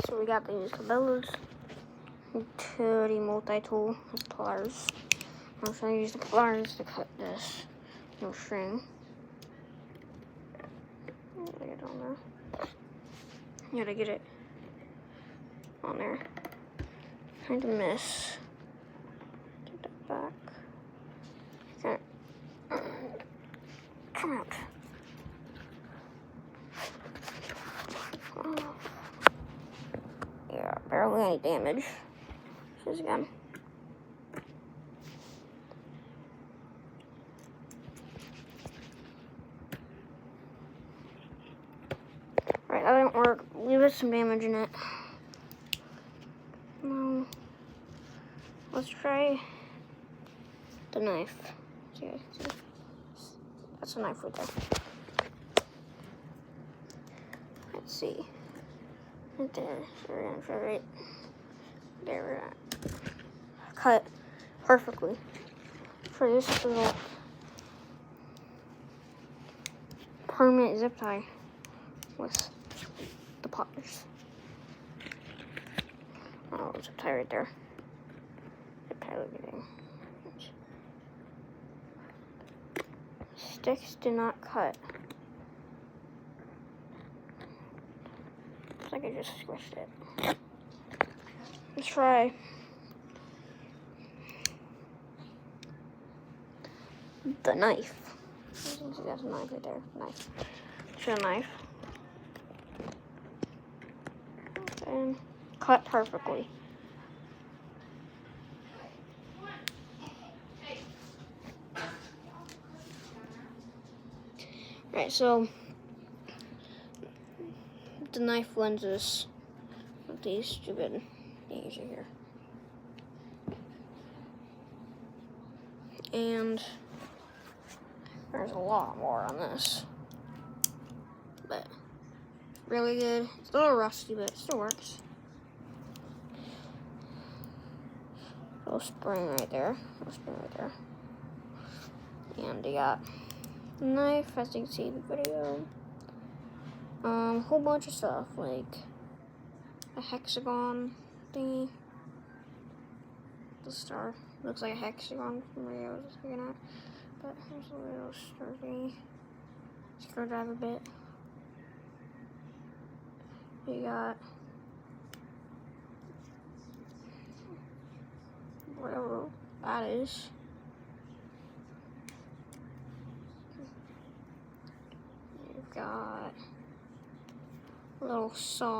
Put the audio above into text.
So we got these cabelas, utility multi-tool with pliers. I'm just gonna use the pliers to cut this no string. Get it on there. You gotta get it on there. Kind of miss. Get that back. Okay. Come out. Yeah, barely any damage. This again. Right, that didn't work. Leave it some damage in it. No. Let's try the knife. See, that's a knife right there. Let's see. Right there. So we're gonna try right there. We're at. Cut perfectly for this little permanent zip tie with the pliers. Oh, zip tie right there. Zip tie, look at it. Sticks do not cut. Looks like I just squished it. Let's try the knife. That's a knife right there. Knife. Try a knife. And cut perfectly. Right, so the knife lenses with these stupid things right here. And there's a lot more on this. But really good. It's a little rusty, but it still works. Little spring right there. Little spring right there. And you got the knife, as you can see in the video. Whole bunch of stuff, like a hexagon thingy. The star looks like a hexagon from where I was looking at. But here's a little star thingy. Screwdriver bit. You got whatever that is. You've got a little saw.